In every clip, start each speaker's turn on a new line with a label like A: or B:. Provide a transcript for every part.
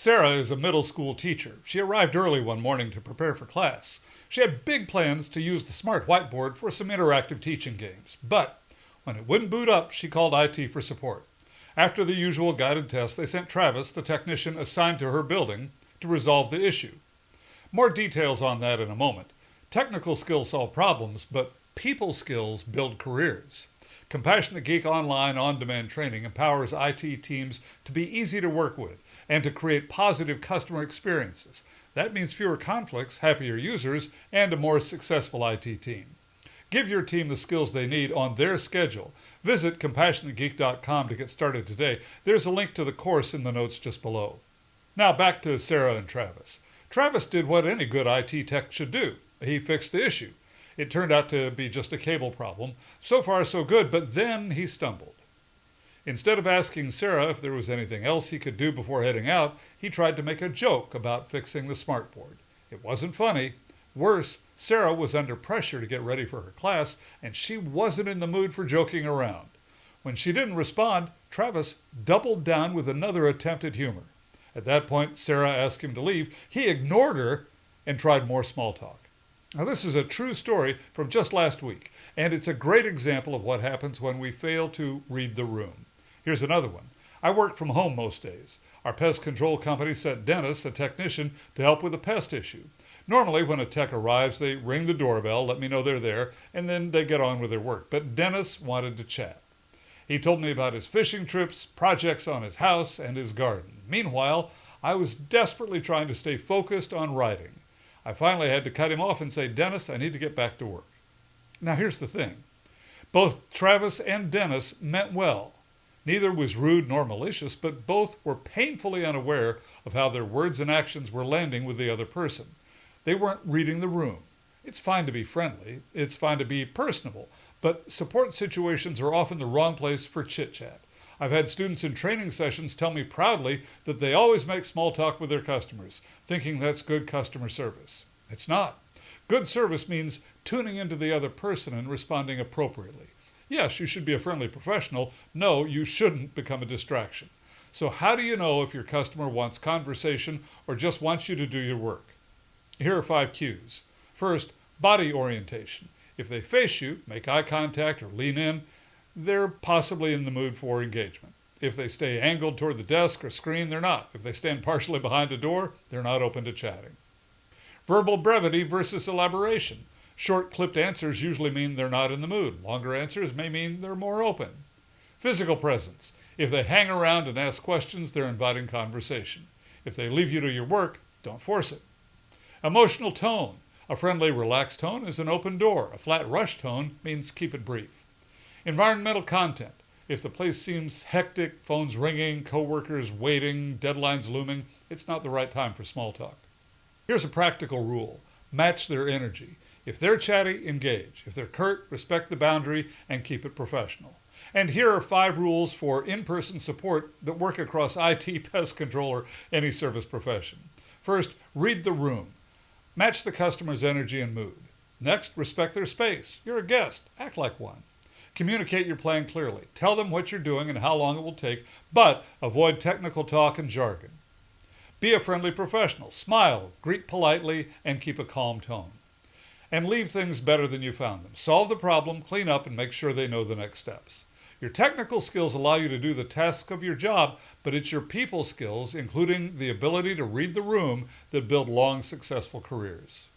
A: Sarah is a middle school teacher. She arrived early one morning to prepare for class. She had big plans to use the smart whiteboard for some interactive teaching games. But when it wouldn't boot up, she called IT for support. After the usual guided test, they sent Travis, the technician assigned to her building, to resolve the issue. More details on that in a moment. Technical skills solve problems, but people skills build careers. Compassionate Geek Online on-demand training empowers IT teams to be easy to work with and to create positive customer experiences. That means fewer conflicts, happier users, and a more successful IT team. Give your team the skills they need on their schedule. Visit CompassionateGeek.com to get started today. There's a link to the course in the notes just below. Now back to Sarah and Travis. Travis did what any good IT tech should do. He fixed the issue. It turned out to be just a cable problem. So far, so good, but then he stumbled. Instead of asking Sarah if there was anything else he could do before heading out, he tried to make a joke about fixing the smartboard. It wasn't funny. Worse, Sarah was under pressure to get ready for her class, and she wasn't in the mood for joking around. When she didn't respond, Travis doubled down with another attempt at humor. At that point, Sarah asked him to leave. He ignored her and tried more small talk. Now, this is a true story from just last week, and it's a great example of what happens when we fail to read the room. Here's another one. I work from home most days. Our pest control company sent Dennis, a technician, to help with a pest issue. Normally, when a tech arrives, they ring the doorbell, let me know they're there, and then they get on with their work. But Dennis wanted to chat. He told me about his fishing trips, projects on his house, and his garden. Meanwhile, I was desperately trying to stay focused on writing. I finally had to cut him off and say, Dennis, I need to get back to work. Now, here's the thing. Both Travis and Dennis meant well. Neither was rude nor malicious, but both were painfully unaware of how their words and actions were landing with the other person. They weren't reading the room. It's fine to be friendly. It's fine to be personable. But support situations are often the wrong place for chit-chat. I've had students in training sessions tell me proudly that they always make small talk with their customers, thinking that's good customer service. It's not. Good service means tuning into the other person and responding appropriately. Yes, you should be a friendly professional. No, you shouldn't become a distraction. So how do you know if your customer wants conversation or just wants you to do your work? Here are 5 cues. First, body orientation. If they face you, make eye contact, or lean in, they're possibly in the mood for engagement. If they stay angled toward the desk or screen, they're not. If they stand partially behind a door, they're not open to chatting. Verbal brevity versus elaboration. Short, clipped answers usually mean they're not in the mood. Longer answers may mean they're more open. Physical presence. If they hang around and ask questions, they're inviting conversation. If they leave you to your work, don't force it. Emotional tone. A friendly, relaxed tone is an open door. A flat, rush tone means keep it brief. Environmental content. If the place seems hectic, phones ringing, coworkers waiting, deadlines looming, it's not the right time for small talk. Here's a practical rule. Match their energy. If they're chatty, engage. If they're curt, respect the boundary and keep it professional. And here are 5 rules for in-person support that work across IT, pest control, or any service profession. First, read the room. Match the customer's energy and mood. Next, respect their space. You're a guest. Act like one. Communicate your plan clearly. Tell them what you're doing and how long it will take, but avoid technical talk and jargon. Be a friendly professional. Smile, greet politely, and keep a calm tone. And leave things better than you found them. Solve the problem, clean up, and make sure they know the next steps. Your technical skills allow you to do the tasks of your job, but it's your people skills, including the ability to read the room, that build long, successful careers.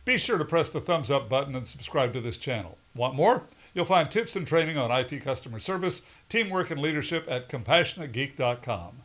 A: Be sure to press the thumbs up button and subscribe to this channel. Want more? You'll find tips and training on IT customer service, teamwork, and leadership at CompassionateGeek.com.